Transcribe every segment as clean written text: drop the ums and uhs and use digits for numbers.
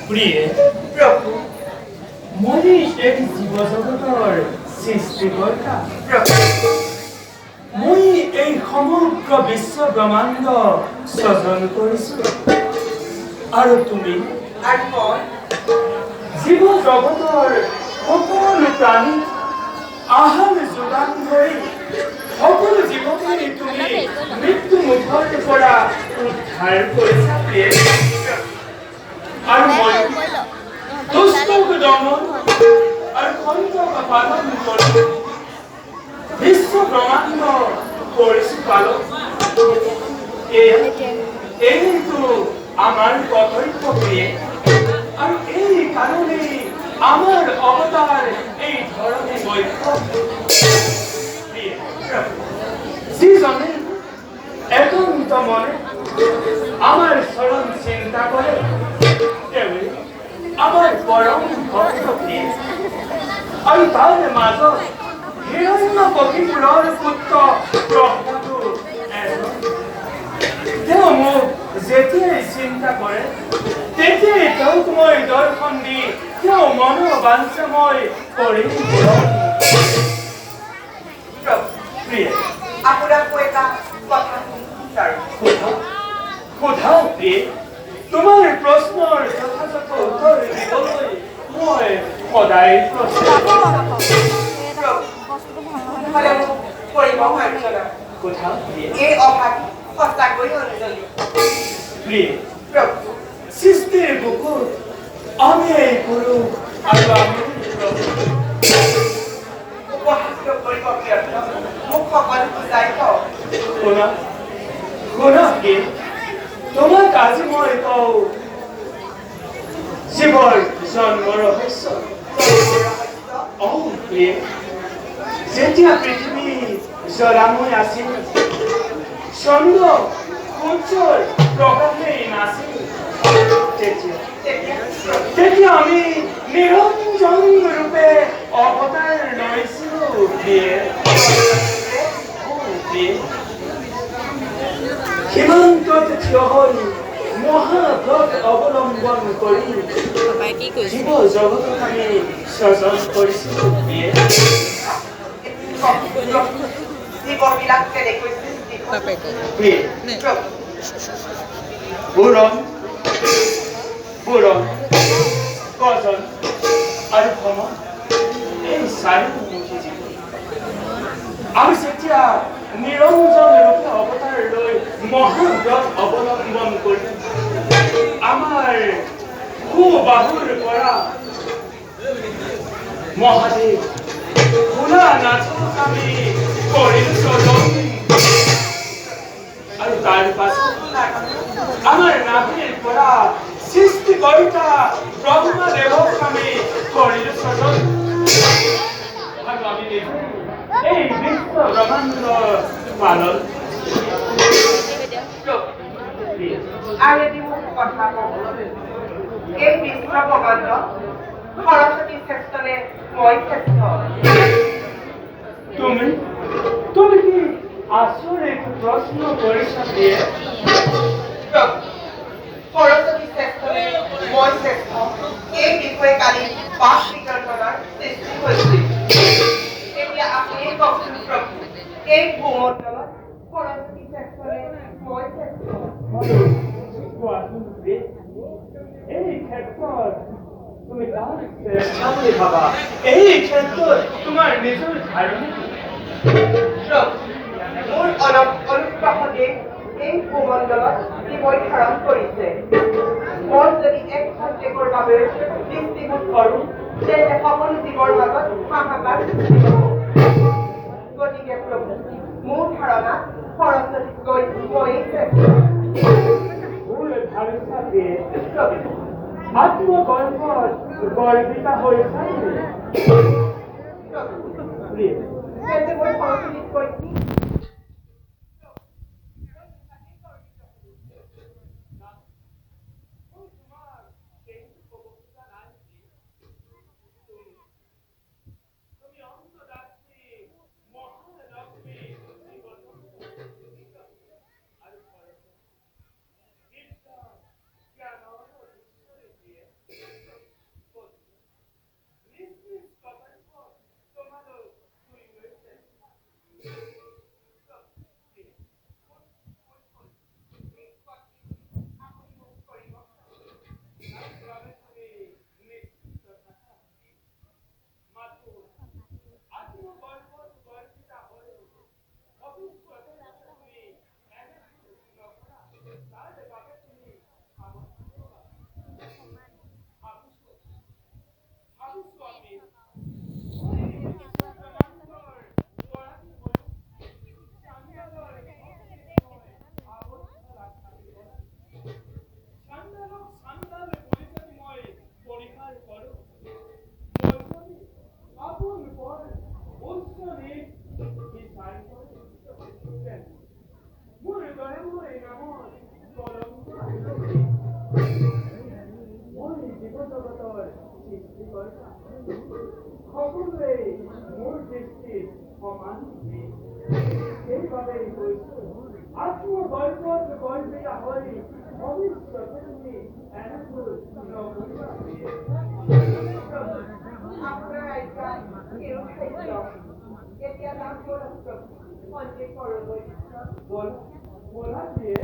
প্ৰিয়ে প্ৰভু মই এই জীবজগতৰ সৃষ্টিকৰ্তা প্ৰভু মই এই সমগ্ৰ বিশ্ব ব্ৰহ্মাণ্ড সৃজন কৰিছোঁ আৰু তুমি আৰ মই জীৱ জগতৰ সকলো প্ৰাণী আহাৰ যোগান ধৰি সকলো জীৱকে তুমি মৃত্যু মুখৰ পৰা উদ্ধাৰ কৰিছা প্ৰিয়ে আৰু মই দুষ্টক দমন আৰু সন্তক পালন কৰি বিশ্ব ব্ৰহ্মাণ্ড কৰিছোঁ পালন এইটো আমাৰ কৰ্তব্য প্ৰিয়ে আৰু এই কাৰণেই আমাৰ অৱতাৰ এই ধৰণে বৈভৱ প্ৰিয়ে যিজনে একান্ত মনে আমাৰ চৰণ চিন্তা কৰে তেমনি আমাৰ পৰম ভক্ত প্ৰিয় আৰ তাৰ মাজত হিৰণ্যকশিপুৰৰ পুত্ৰ প্ৰহ্লাদো এজন তেওঁ মোক যেতিয়াই চিন্তা কৰে তেতিয়াই তেওঁক মই দৰ্শন দি তেওঁ মনোবাঞ্ছা মই কৰি প্ৰিয় আপোনাকো এটা কথা বিচাৰো সোধা প্ৰিয়ে তোমাৰ প্ৰশ্নৰ যথাযথ উত্তৰ দিবলৈ মই সদায় প্ৰস্তুত হলে মোক কৰিব মাৰ্জনা সোধা প্ৰিয়ে এই অভাগী সঁচাকৈ অঞ্জলি প্ৰিয়ে প্ৰভু সৃষ্টিৰ বুকুত আমি গুৰু আৰু আমি প্ৰভু উপহাস কৰিব ব্যৰ্থ মোক সকলো বুজাই কওক শুনা কি তোমাক আজি মই কওঁ শিৱৰ জন্ম ৰহস্য প্ৰিয়ে যেতিয়া পৃথিৱী জলাময় আছিল চন্দ্ৰ সূৰ্যৰ প্ৰকাশেই নাছিল তেতিয়া আমি নিৰঞ্জন ৰূপে অৱতাৰ লৈছিলো প্ৰিয়ে সীমান্তত থিয় হৈ মহাব্ৰত অৱলম্বন কৰি জীৱ জগতক আমি সৃজন কৰিছিলো প্ৰিয়ে জীৱবিলাক কেনেকৈ সৃষ্টি হ'ল প্ৰিয়ে প্ৰভু বুৰণ গজন আৰু ভ্ৰমণ এই চাৰিমুখী জীৱ আৰু যেতিয়া নিৰঞ্জন ৰূপে অৱতাৰ লৈ মহাব্ৰত অৱলম্বন কৰি আমাৰ সুবাহুৰ পৰা মহাদেৱ ভোলানাথক আমি কৰিলো স্বজন আৰু তাৰ পাছত আমাৰ নাভিৰ পৰা সৃষ্টিকৰ্তা ব্ৰহ্মদেৱক আমি কৰিলো স্বজন আৰু আমি এই বিশ্ব ব্ৰহ্মাণ্ড পালন আৰু এটি মোক কথা কওক এই বিশ্ব ব্ৰহ্মাণ্ড সৰস্বতী শ্ৰেষ্ঠ নে মই শ্ৰেষ্ঠ তুমি কি আচৰিত প্ৰশ্ন কৰিছা প্ৰিয়ে সৰস্বতী শ্ৰেষ্ঠ নে মই শ্ৰেষ্ঠ এই বিষয়ে কালি পাঠ বিতৰ্কণৰ সৃষ্টি হৈছিল এতিয়া আপুনি কওকচোন প্ৰভু এই ভূমণ্ডলত সৰস্বতী শ্ৰেষ্ঠ নে মই শ্ৰেষ্ঠ কোৱাচোন প্ৰিয়ে এই ক্ষেত্ৰত তুমি কাক শ্ৰেষ্ঠ বুলি ভাবা এই ক্ষেত্ৰত তোমাৰ নিজৰ ধাৰণা মোৰ অনুগ্ৰহতে এই ভূমণ্ডলত জীৱই ধাৰণ কৰিছে মই যদি এক খন্তেকৰ বাবে দৃষ্টিগোট কৰোঁ তেন্তে সকলো জীৱৰ মাজত হাহাকাৰ সৃষ্টি হ'ব গতিকে প্ৰভু মোৰ ধাৰণা সৰস্বতীতকৈ ময়েই শ্ৰেষ্ঠ ভুল ধাৰণা প্ৰিয়ে আত্মগৰ্ভত গৰ্বিতা হৈছা প্ৰিয়ে তেন্তে মই সৰস্বতীতকৈ সৃষ্টি কৰে সকলোৱে মোৰ দৃষ্টিত সমান সেইবাবেই কৈছো আত্মগল্পত গল্পিতা হৈ ভৱিষ্যতে তুমি এনেকৈ নকৰিবা আপোনাৰ আজ্ঞা চিৰস্থায়ী এতিয়া নাম সঞ্জয় কৰলৈ বলা দিয়ে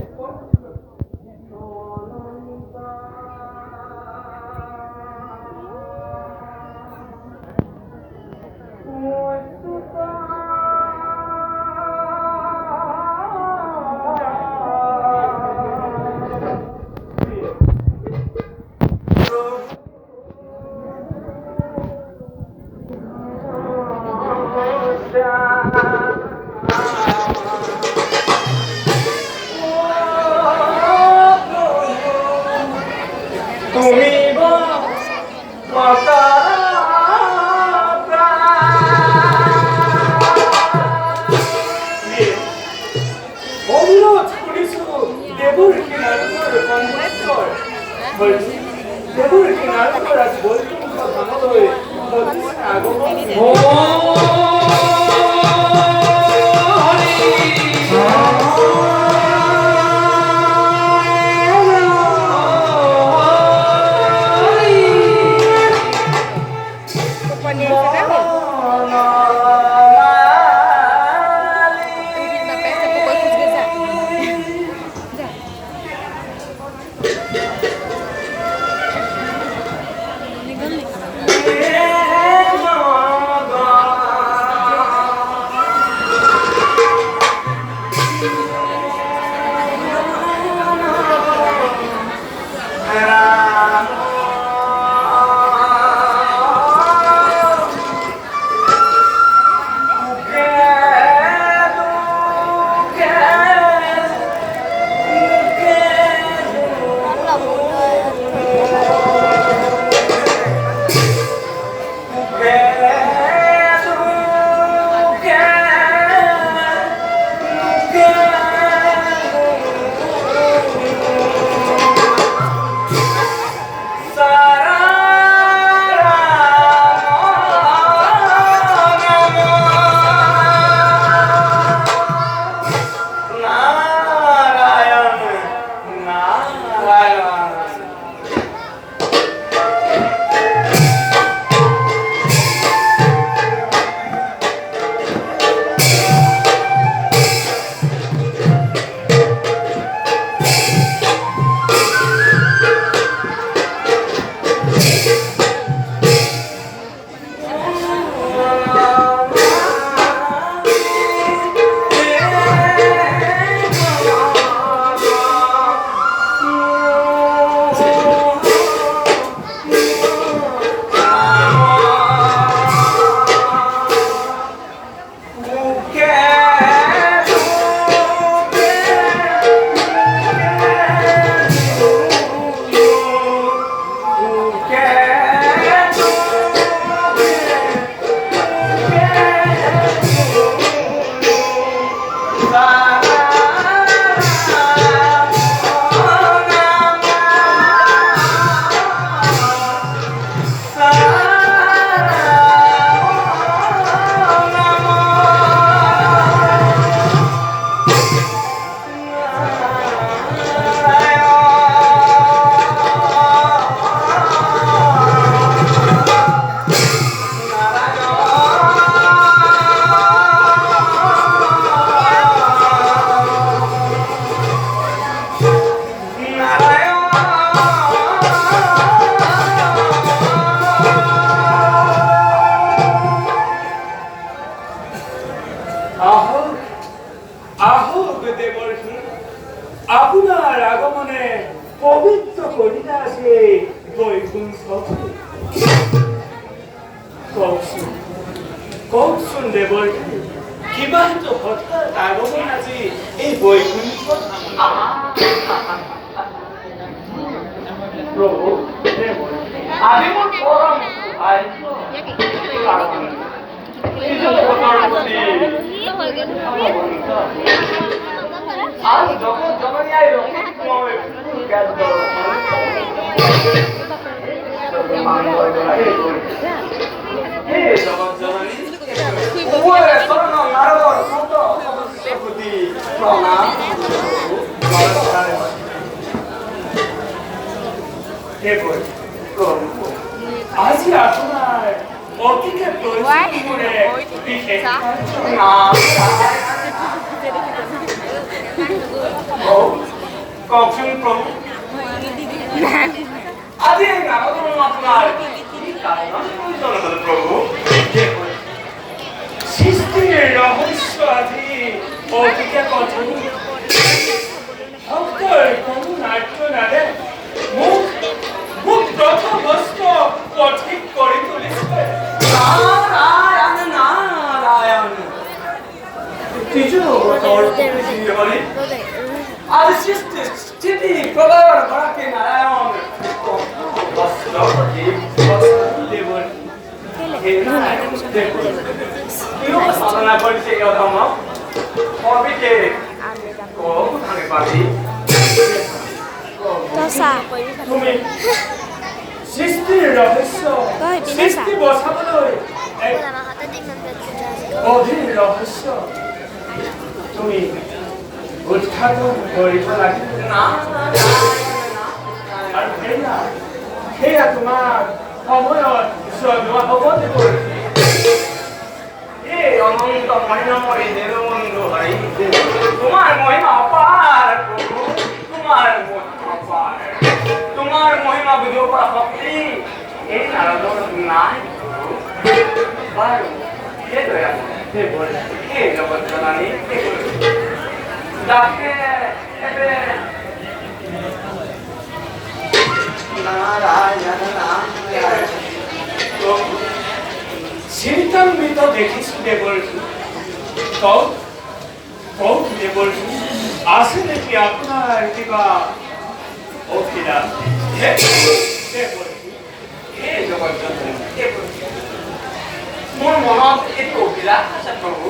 আপোনাৰ আগমনে পবিত্ৰ কৰিলে আজি বৈকুণ্ঠ কওকচোন দেৱৰ কিমানটো হঠাৎ আগমন আজি এই বৈকুণ্ঠ প্ৰভু আজি মোৰ পৰম ভাগ্য आज जगत जननी आई रंगी আজি আপনার অতিকে পরিস্থিতি করে বিশেষ কখন প্রভু আজি নামধর্ম আপনার কি কারণ প্রভু সৃষ্টির রহস্য আজি অতিকে কঠোর ভক্তর কোনো নাট্য নারে মুখ মুখ প্রথমস্ত কঠিন করে তুলিছে নারায়ণ নারায়ণ কিছু বলি আজ স্থিতি প্রবল করাকে নারায়ণ সাধনা করছে ধর্ম অবিকে কোথায় পারি তুমি সৃষ্টিৰ ৰহস্য সৃষ্টি বচাবলৈ অধীন ৰহস্য তুমি উদ্ঘাটন কৰিব লাগিব আৰু সেয়া তোমাৰ সময়ত জনোৱা হ'ব দিব এই অনন্ত মহিমাময় নিৰমন্দ হৰি তোমাৰ মহিমা অপাৰ তোমার তোমার মহিমা বুঝো করা শক্তি এই নারদর নাই বারো কে দয়া কে বলে কে জগৎ জননী কে বলে ডাকে এবে নারায়ণ নারায়ণ চিন্তান্বিত দেখিছো দেবর্ষী কৌ দেবর্ষী আছে নাকি আপনার কিবা অভিলাষ মোৰ মনত এইটো অভিলাষ আছে প্ৰভু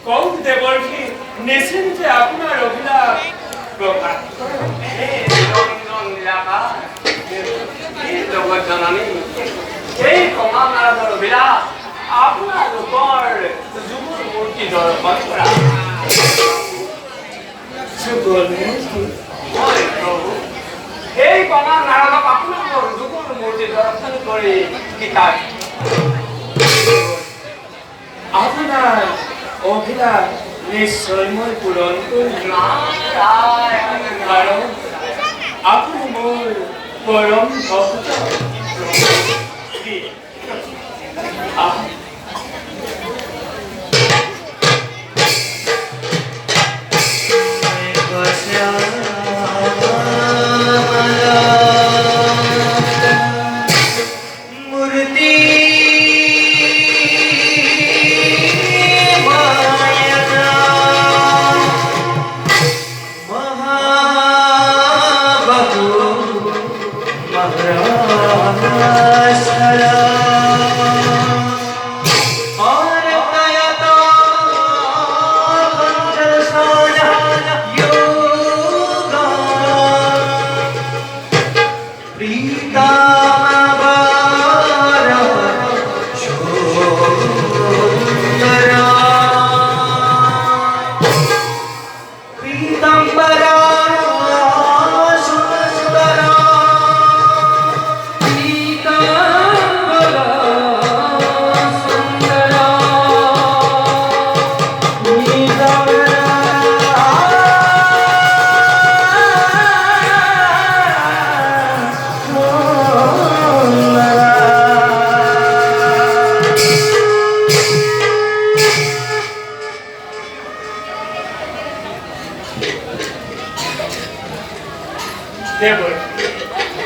কওক দেৱৰ্ষী নিশ্চিন্তে আপোনাৰ অভিলাষ প্ৰকাশ জগত জননী এই কমা নাৰদৰ অভিলাষ আপোনালোকৰ যুগৰ মূৰ্তি দৰ্শন কৰা এই কমা নাৰদক আপোনালোকৰ যুগৰ মূৰ্তি দৰ্শন কৰি কিতাপ আপোনাৰ অভিলাষ নিশ্চয় মই পূৰণ কৰিম কাৰণ আপুনি মোৰ পৰম ভক্ত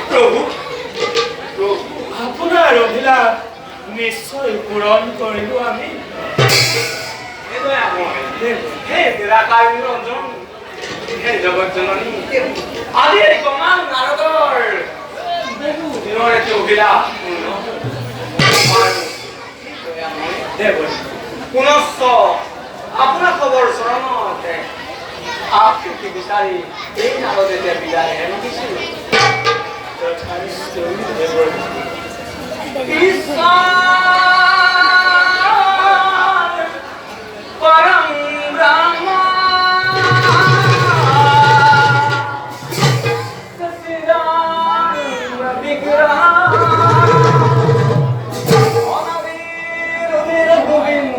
প্রভু আপনার অভিলাষ নিশ্চয় পূরণ করিব আমি হে নিরাকার নিরঞ্জন হে জগৎ জননী আজি কমান নারদর বহু দিনের একটি অভিলাষ পুনশ্চ আপনার খবর শরণতে আপনি বিচারি এই নারদে বিদায় এনেছিল परम ब्रह्मा सच्चिदानंद विग्रह अनादिर गोविंद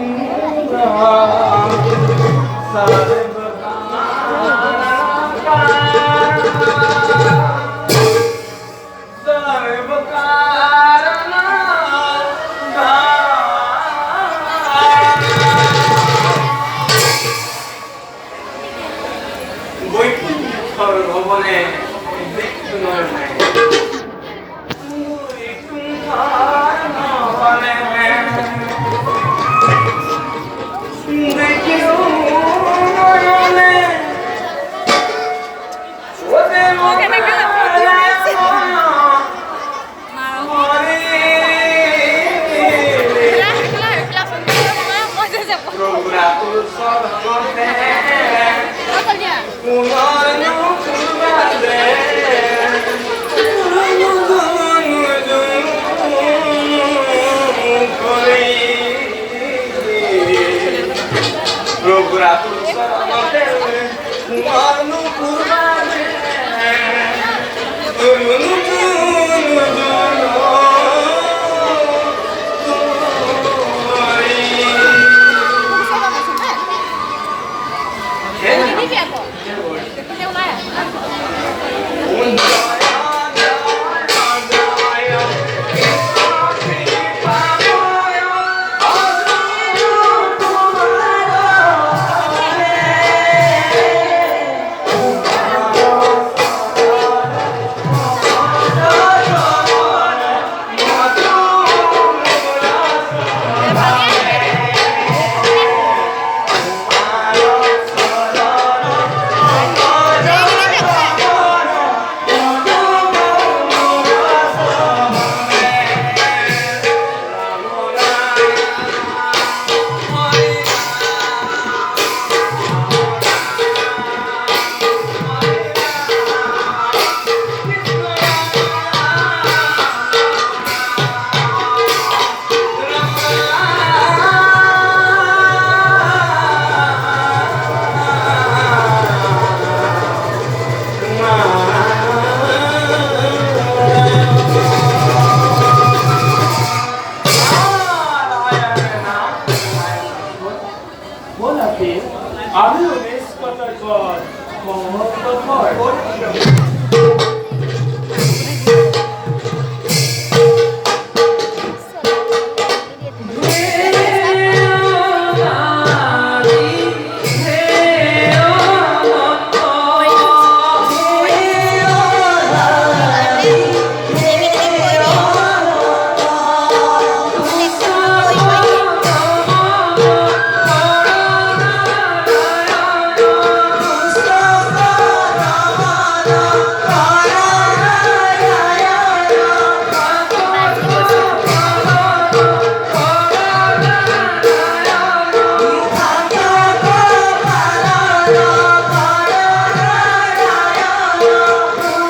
আমি উনিশ কথা কর মোহাম্মদ